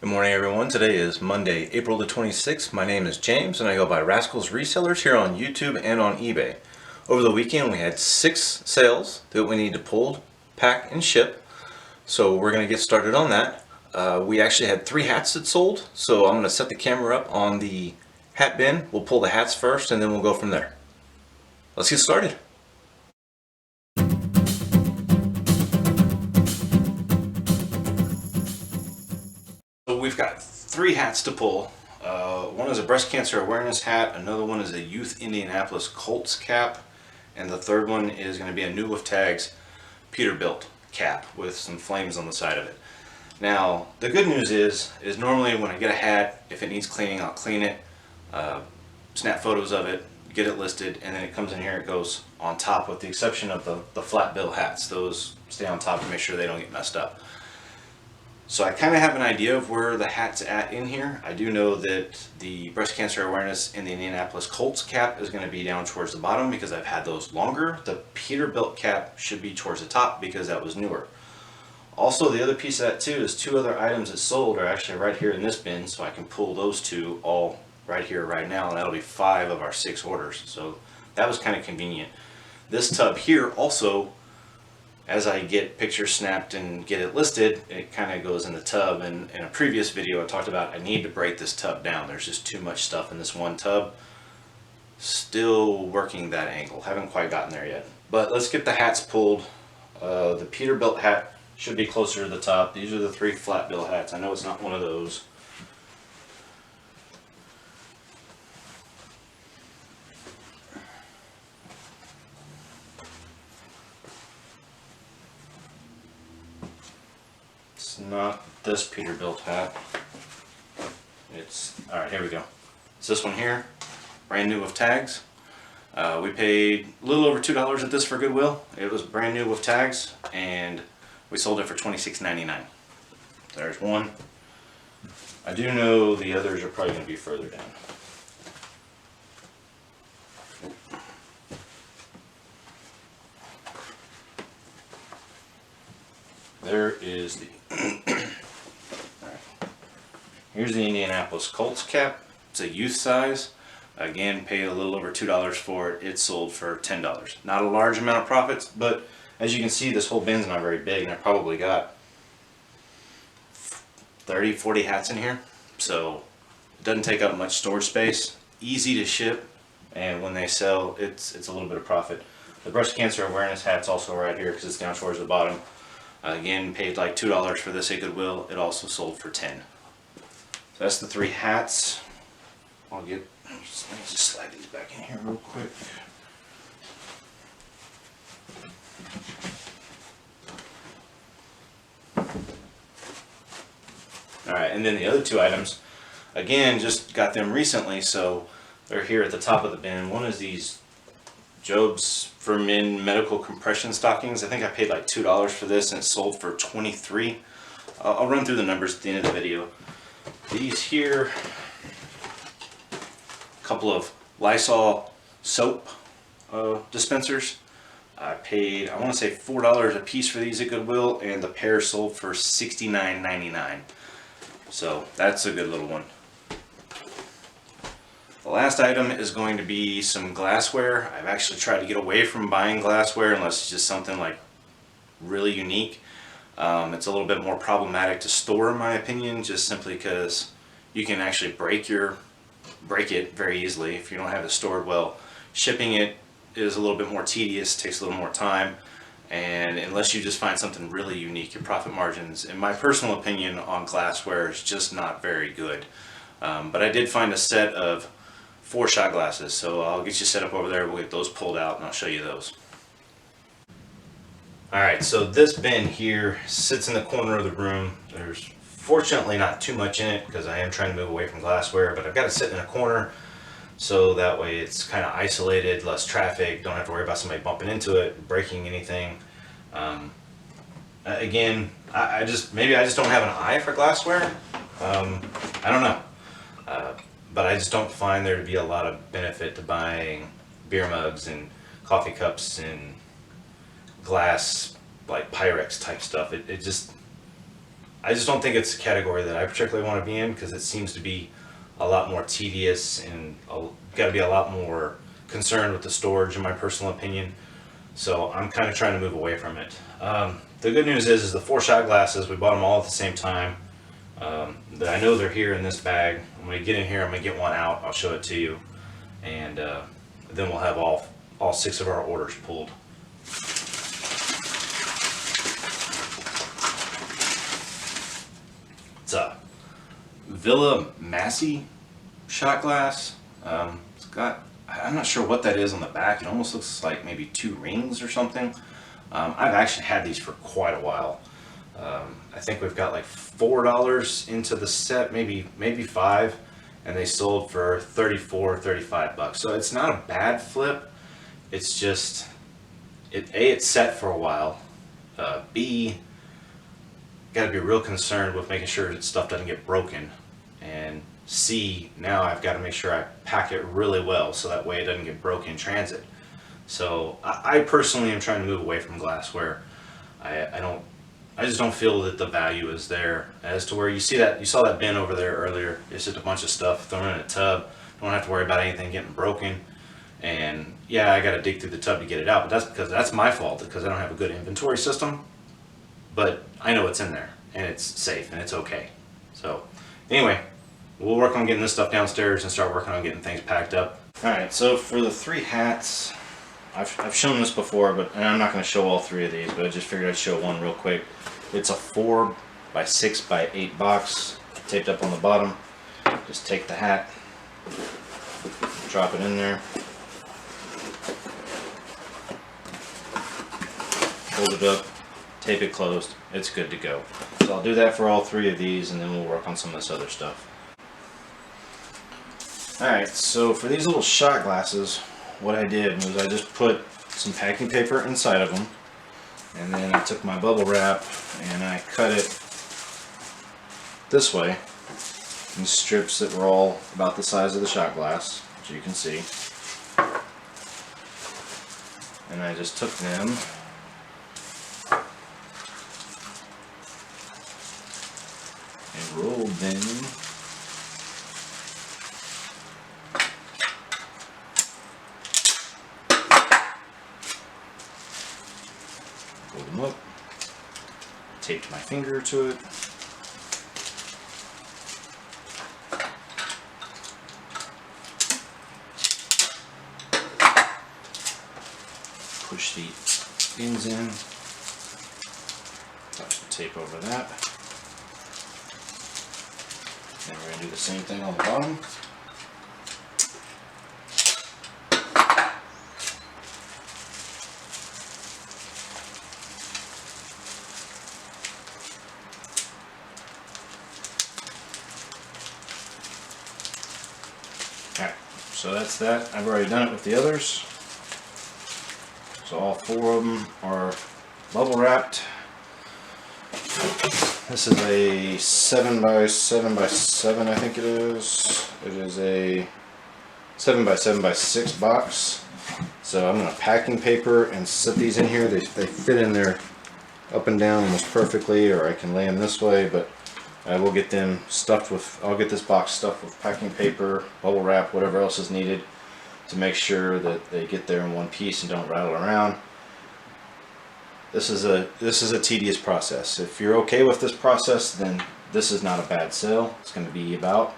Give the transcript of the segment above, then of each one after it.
Good morning, everyone. Today is Monday, April the 26th. My name is James and I go by Rascals Resellers here on YouTube and on eBay. Over the weekend we had 6 sales that we need to pull, pack, and ship. So we're going to get started on that. We actually had 3 hats that sold, so I'm going to set the camera up on the hat bin. We'll pull the hats first and then we'll go from there. Let's get started. So we've got 3 hats to pull. One is a breast cancer awareness hat, another one is a Youth Indianapolis Colts cap, and the third one is going to be a New with Tags Peterbilt cap with some flames on the side of it. Now, the good news is normally when I get a hat, if it needs cleaning, I'll clean it, snap photos of it, get it listed, and then it comes in here, it goes on top with the exception of the flat bill hats. Those stay on top to make sure they don't get messed up. So I kind of have an idea of where the hat's at in here. I do know that the breast cancer awareness in the Indianapolis Colts cap is going to be down towards the bottom because I've had those longer. The Peterbilt cap should be towards the top because that was newer. Also, the other piece of that too is 2 other items that sold are actually right here in this bin, so I can pull those 2 all right here right now, and that'll be 5 of our 6 orders. So that was kind of convenient. This tub here also, as I get pictures snapped and get it listed, it kind of goes in the tub. And in a previous video I talked about I need to break this tub down. There's just too much stuff in this one tub. Still working that angle. Haven't quite gotten there yet. But let's get the hats pulled. The Peterbilt hat should be closer to the top. These are the 3 flat bill hats. I know it's not one of those. It's not this Peterbilt hat. It's, alright, here we go. It's this one here, brand new with tags. We paid a little over $2 at this for Goodwill. It was brand new with tags, and we sold it for $26.99. There's one. I do know the others are probably going to be further down. There is the Alright. Here's the Indianapolis Colts cap. It's a youth size. Again, paid a little over $2 for it. It sold for $10. Not a large amount of profits, but as you can see, this whole bin's not very big, and I probably got 30-40 hats in here. So it doesn't take up much storage space. Easy to ship, and when they sell, it's a little bit of profit. The breast cancer awareness hat's also right here because it's down towards the bottom. Again, paid like $2 for this at Goodwill. It also sold for $10. So that's the 3 hats. Let me just slide these back in here real quick. Alright, and then the other 2 items, again, just got them recently, so they're here at the top of the bin. One is these Jobs for Men medical compression stockings. I think I paid like $2 for this and it sold for $23. I'll run through the numbers at the end of the video. These here, a couple of Lysol soap dispensers. I paid, I want to say $4 a piece for these at Goodwill, and the pair sold for $69.99. So that's a good little one. The last item is going to be some glassware. I've actually tried to get away from buying glassware unless it's just something like really unique. It's a little bit more problematic to store, in my opinion, just simply because you can actually break it very easily if you don't have it stored well. Shipping it is a little bit more tedious, takes a little more time, and unless you just find something really unique, your profit margins, in my personal opinion, on glassware is just not very good. But I did find a set of 4 shot glasses, so I'll get you set up over there. We'll get those pulled out and I'll show you those. Alright, so this bin here sits in the corner of the room. There's fortunately not too much in it because I am trying to move away from glassware, but I've got it sitting in a corner so that way it's kind of isolated, less traffic, don't have to worry about somebody bumping into it, breaking anything. Again, maybe I just don't have an eye for glassware. I don't know. But I just don't find there to be a lot of benefit to buying beer mugs and coffee cups and glass, like Pyrex type stuff. I just don't think it's a category that I particularly want to be in, because it seems to be a lot more tedious and got to be a lot more concerned with the storage, in my personal opinion. So I'm kind of trying to move away from it. The good news is the 4 shot glasses, we bought them all at the same time. I know they're here in this bag. I'm going to get in here, I'm going to get one out, I'll show it to you, and then we'll have all 6 of our orders pulled. It's a Villa Massey shot glass. It's got, I'm not sure what that is on the back. It almost looks like maybe 2 rings or something. I've actually had these for quite a while. I think we've got like $4 into the set, maybe $5, and they sold for $34-35. So it's not a bad flip. It's just it's set for a while. B, got to be real concerned with making sure that stuff doesn't get broken, and C, now I've got to make sure I pack it really well so that way it doesn't get broken in transit. So I personally am trying to move away from glassware. I just don't feel that the value is there, as to where you saw that bin over there earlier. It's just a bunch of stuff thrown in a tub. Don't have to worry about anything getting broken. And yeah, I got to dig through the tub to get it out, but that's because that's my fault, because I don't have a good inventory system. But I know it's in there, and it's safe, and it's okay. So anyway, we'll work on getting this stuff downstairs and start working on getting things packed up. Alright, so for the 3 hats, I've shown this before, and I'm not going to show all 3 of these, but I just figured I'd show one real quick. It's a 4 by 6 by 8 box, taped up on the bottom. Just take the hat, drop it in there, hold it up, tape it closed, it's good to go. So I'll do that for all 3 of these, and then we'll work on some of this other stuff. Alright, so for these little shot glasses, what I did was I just put some packing paper inside of them, and then I took my bubble wrap and I cut it this way in strips that were all about the size of the shot glass, as you can see. And I just took them and rolled them up, taped my finger to it, push the pins in, touch the tape over that, and we're going to do the same thing on the bottom. Alright, so that's that. I've already done it with the others. So all 4 of them are bubble wrapped. This is a 7 by 7 by 7, I think it is. It is a 7 by 7 by 6 box. So I'm going to packing paper and set these in here. They fit in there up and down almost perfectly, or I can lay them this way, but I will get them stuffed with, I'll get this box stuffed with packing paper, bubble wrap, whatever else is needed to make sure that they get there in one piece and don't rattle around. This is a tedious process. If you're okay with this process, then this is not a bad sale. It's going to be about,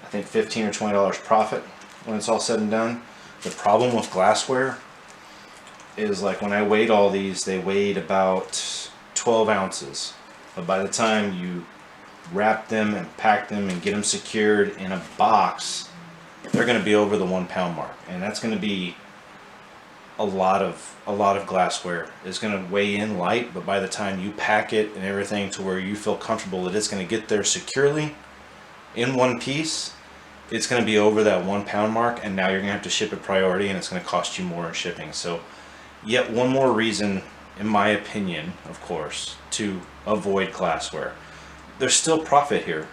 I think, $15 or $20 profit when it's all said and done. The problem with glassware is, like, when I weighed all these, they weighed about 12 ounces. But by the time you wrap them and pack them and get them secured in a box, they're going to be over the 1 pound mark, and that's going to be a lot of glassware. It's going to weigh in light, but by the time you pack it and everything to where you feel comfortable that it's going to get there securely in one piece, it's going to be over that 1 pound mark, and now you're going to have to ship it priority, and it's going to cost you more in shipping. So yet one more reason, in my opinion, of course, to avoid glassware. There's still profit here,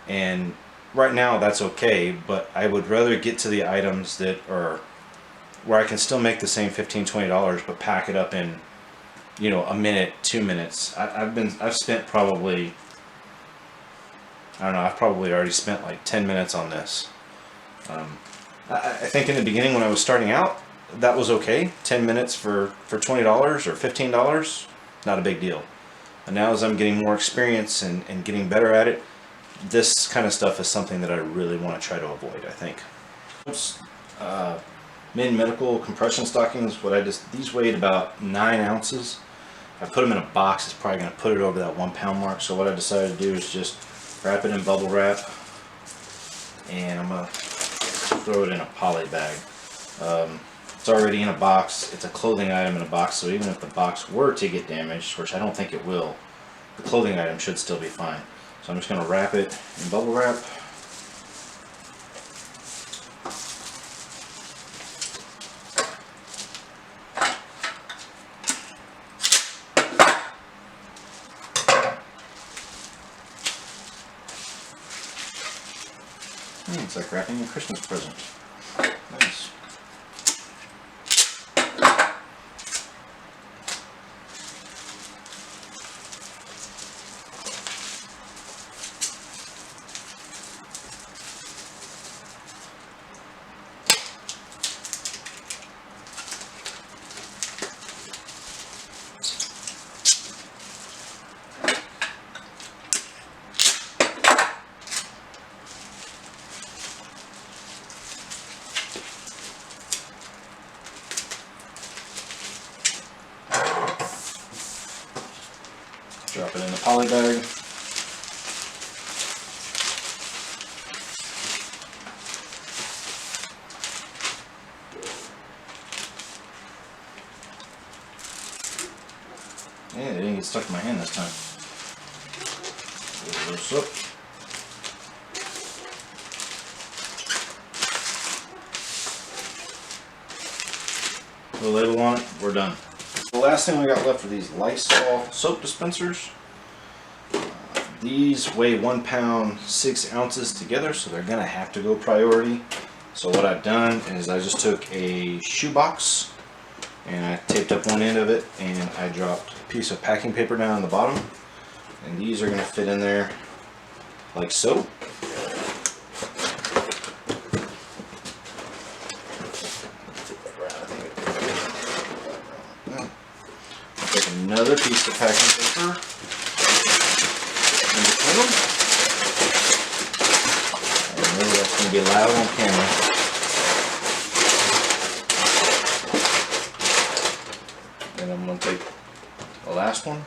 and right now that's okay, but I would rather get to the items that are where I can still make the same $15-$20 but pack it up in you know, a minute, 2 minutes. I've spent probably, I don't know, I've probably already spent like 10 minutes on this. I think in the beginning when I was starting out, that was okay. 10 minutes for $20 or $15, not a big deal. And now as I'm getting more experience and getting better at it, this kind of stuff is something that I really want to try to avoid, I think. Min medical compression stockings, these weighed about 9 ounces. If I put them in a box, it's probably going to put it over that 1 pound mark. So what I decided to do is just wrap it in bubble wrap, and I'm going to throw it in a poly bag. It's already in a box. It's a clothing item in a box, so even if the box were to get damaged, which I don't think it will, the clothing item should still be fine. So I'm just going to wrap it in bubble wrap. It's like wrapping a Christmas present. Nice. Drop it in the poly bag. Yeah, it didn't get stuck in my hand this time. A little soap. Put a label on it, we're done. The last thing we got left are these Lysol soap dispensers. These weigh 1 pound 6 ounces together, so they're gonna have to go priority. So what I've done is I just took a shoebox and I taped up one end of it, and I dropped a piece of packing paper down on the bottom, and these are gonna fit in there like so. Take another piece of packing paper in between them. I know that's going to be loud on camera. And I'm going to take the last one,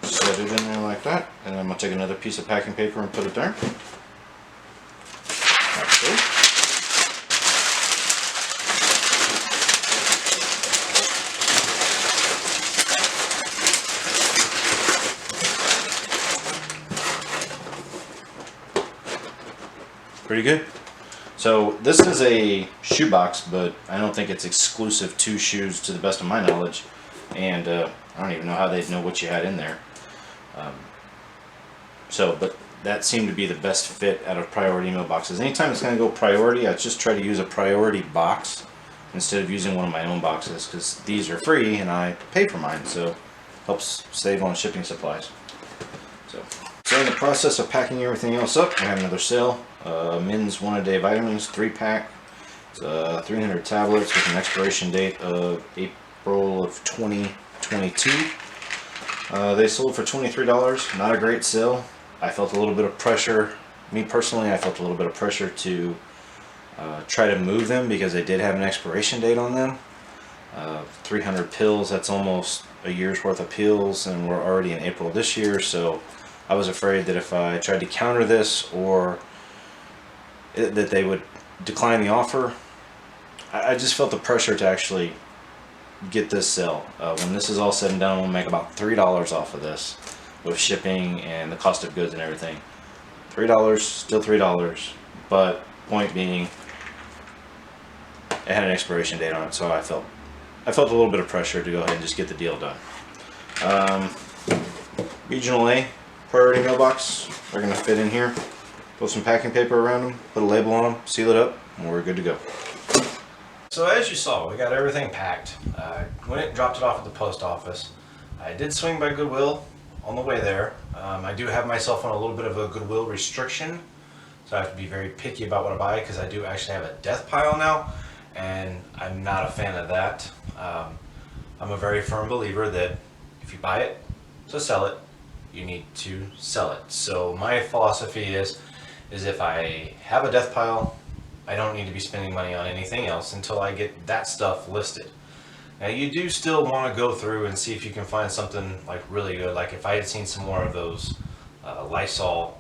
set it in there like that, and I'm going to take another piece of packing paper and put it there. Like so. Pretty good. So this is a shoebox, but I don't think it's exclusive to shoes to the best of my knowledge, and I don't even know how they'd know what you had in there. But that seemed to be the best fit out of priority mailboxes. Anytime it's going to go priority, I just try to use a priority box instead of using one of my own boxes, because these are free and I pay for mine, so helps save on shipping supplies. So in the process of packing everything else up, I have another sale. Men's 1-a-day vitamins, 3-pack. It's 300 tablets with an expiration date of April of 2022. They sold for $23. Not a great sale. I felt a little bit of pressure. Me personally, I felt a little bit of pressure to try to move them because they did have an expiration date on them. 300 pills, that's almost a year's worth of pills, and we're already in April this year, so I was afraid that if I tried to counter this, or that they would decline the offer. I just felt the pressure to actually get this sale. When this is all said and done, we'll make about $3 off of this with shipping and the cost of goods and everything. $3, still $3, but point being, it had an expiration date on it, so I felt a little bit of pressure to go ahead and just get the deal done. Regional A priority mailbox, they're going to fit in here. Put some packing paper around them, put a label on them, seal it up, and we're good to go. So as you saw, we got everything packed. Went and dropped it off at the post office. I did swing by Goodwill on the way there. I do have myself on a little bit of a Goodwill restriction, so I have to be very picky about what I buy because I do actually have a death pile now, and I'm not a fan of that. I'm a very firm believer that if you buy it to sell it, you need to sell it. So my philosophy is if I have a death pile, I don't need to be spending money on anything else until I get that stuff listed. Now you do still want to go through and see if you can find something like really good. Like if I had seen some more of those Lysol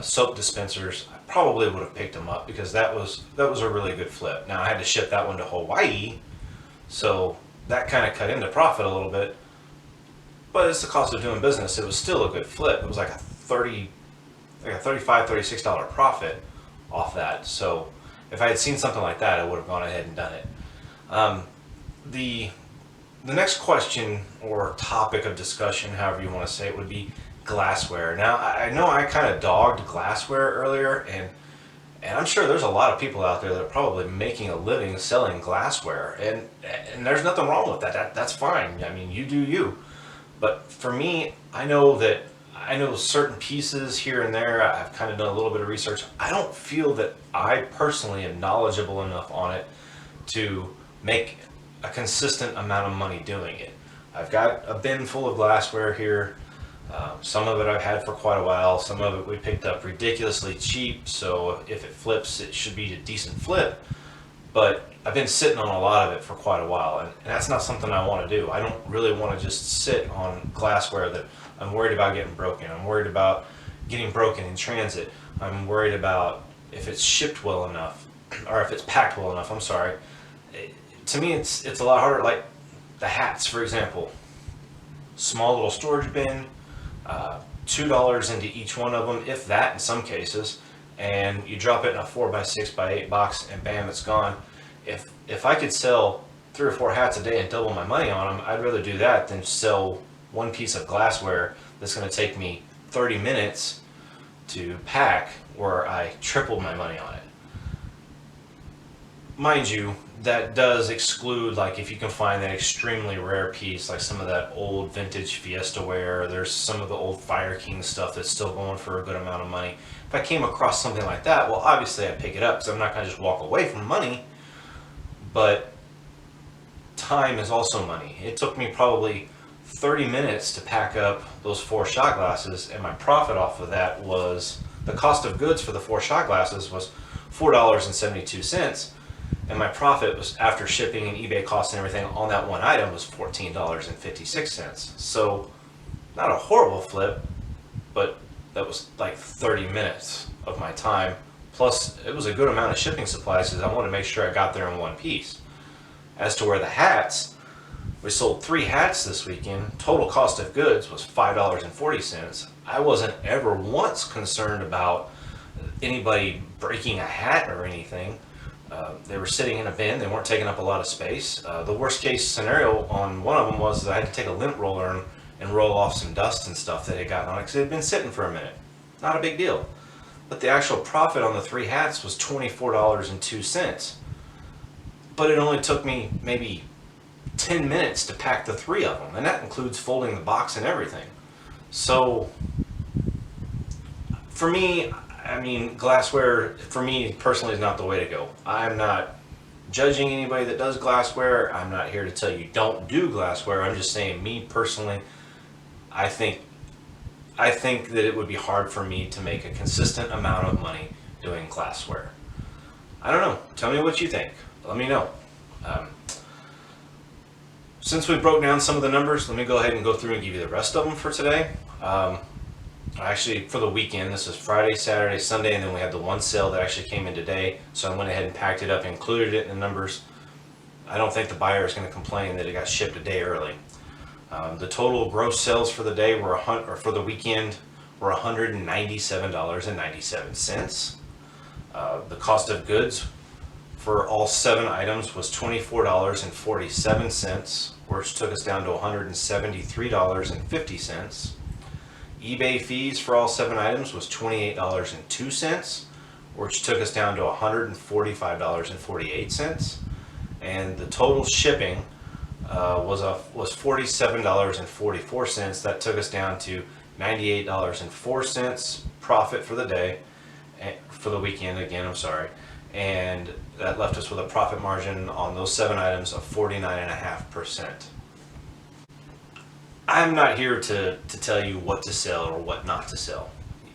soap dispensers, I probably would have picked them up because that was a really good flip. Now I had to ship that one to Hawaii, so that kind of cut into profit a little bit. But it's the cost of doing business. It was still a good flip. It was like a $35, $36 profit off that. So if I had seen something like that, I would have gone ahead and done it. The next question or topic of discussion, however you want to say it, would be glassware. Now, I know I kind of dogged glassware earlier, and I'm sure there's a lot of people out there that are probably making a living selling glassware, and there's nothing wrong with that. That's fine. I mean, you do you. But for me, I know certain pieces here and there. I've kind of done a little bit of research. I don't feel that I personally am knowledgeable enough on it to make a consistent amount of money doing it. I've got a bin full of glassware here. Some of it I've had for quite a while. Some of it we picked up ridiculously cheap, so if it flips, it should be a decent flip. But I've been sitting on a lot of it for quite a while, and that's not something I want to do. I don't really want to just sit on glassware that I'm worried about getting broken. I'm worried about getting broken in transit. I'm worried about if it's shipped well enough, or if it's packed well enough, I'm sorry. To me, it's a lot harder. Like the hats, for example, small little storage bin, $2 into each one of them, if that in some cases, and you drop it in a 4x6x8 box, and bam, it's gone. If I could sell 3 or 4 hats a day and double my money on them, I'd rather do that than sell one piece of glassware that's going to take me 30 minutes to pack, where I tripled my money on it. Mind you, that does exclude, like, if you can find that extremely rare piece, like some of that old vintage Fiesta ware. There's some of the old Fire King stuff that's still going for a good amount of money. If I came across something like that, well, obviously I'd pick it up because I'm not going to just walk away from money. But time is also money. It took me probably 30 minutes to pack up those 4 shot glasses, and my profit off of that was, the cost of goods for the 4 shot glasses was $4.72. And my profit was, after shipping and eBay costs and everything on that one item, was $14.56. So not a horrible flip, but that was like 30 minutes of my time. Plus, it was a good amount of shipping supplies because I wanted to make sure I got there in one piece. As to where the hats, we sold 3 hats this weekend. Total cost of goods was $5.40. I wasn't ever once concerned about anybody breaking a hat or anything. They were sitting in a bin. They weren't taking up a lot of space. The worst case scenario on one of them was that I had to take a lint roller and roll off some dust and stuff that had gotten on it because it had been sitting for a minute. Not a big deal. But the actual profit on the 3 hats was $24.02. But it only took me maybe 10 minutes to pack the 3 of them, and that includes folding the box and everything. So for me, I mean, glassware, for me personally, is not the way to go. I'm not judging anybody that does glassware. I'm not here to tell you don't do glassware. I'm just saying, me personally, I think that it would be hard for me to make a consistent amount of money doing glassware. I don't know. Tell me what you think. Let me know. Since we broke down some of the numbers, let me go ahead and go through and give you the rest of them for today. Actually, for the weekend, this is Friday, Saturday, Sunday, and then we had the one sale that actually came in today. So I went ahead and packed it up, included it in the numbers. I don't think the buyer is going to complain that it got shipped a day early. The total gross sales for the day were for the weekend were $197.97. The cost of goods for all 7 items was $24.47, which took us down to $173.50. eBay fees for all 7 items was $28.02, which took us down to $145.48. And the total shipping was $47.44. That took us down to $98.04 profit for the day, for the weekend again, I'm sorry. And that left us with a profit margin on those 7 items of 49.5%. I'm not here to tell you what to sell or what not to sell.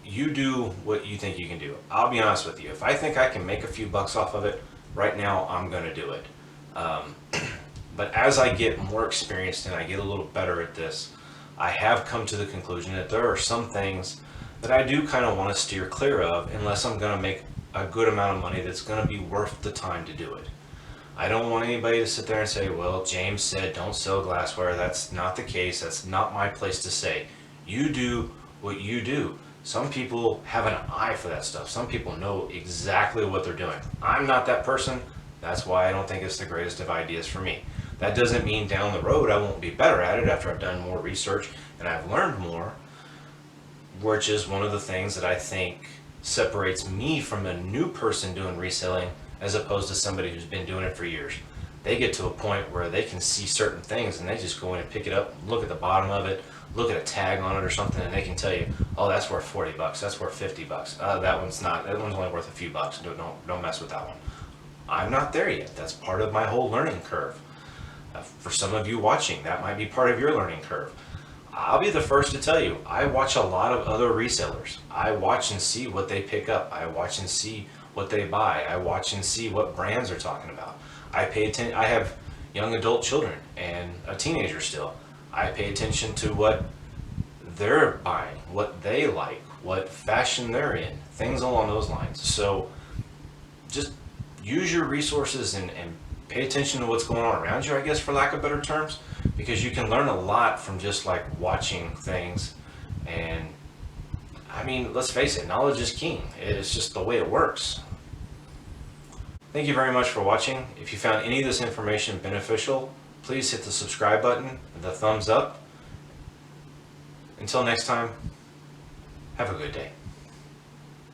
You do what you think you can do. I'll be honest with you. If I think I can make a few bucks off of it, right now I'm going to do it. But as I get more experienced and I get a little better at this, I have come to the conclusion that there are some things that I do kind of want to steer clear of unless I'm going to make a good amount of money that's going to be worth the time to do it. I don't want anybody to sit there and say, well, James said don't sell glassware. That's not the case. That's not my place to say. You do what you do. Some people have an eye for that stuff. Some people know exactly what they're doing. I'm not that person. That's why I don't think it's the greatest of ideas for me. That doesn't mean down the road I won't be better at it after I've done more research and I've learned more, which is one of the things that I think separates me from a new person doing reselling as opposed to somebody who's been doing it for years. They get to a point where they can see certain things and they just go in and pick it up, look at the bottom of it, look at a tag on it or something, and they can tell you, oh, that's worth 40 bucks, that's worth 50 bucks. That one's not, that one's only worth a few bucks. Don't mess with that one. I'm not there yet. That's part of my whole learning curve. For some of you watching, that might be part of your learning curve. I'll be the first to tell you, I watch a lot of other resellers. I watch and see what they pick up. I watch and see what they buy. I watch and see what brands they're talking about. I pay attention. I have young adult children and a teenager still. I pay attention to what they're buying, what they like, what fashion they're in, things along those lines. So just use your resources and pay attention to what's going on around you, I guess, for lack of better terms, because you can learn a lot from just like watching things. And I mean, let's face it, knowledge is king. It's just the way it works. Thank you very much for watching. If you found any of this information beneficial, please hit the subscribe button, the thumbs up. Until next time, have a good day.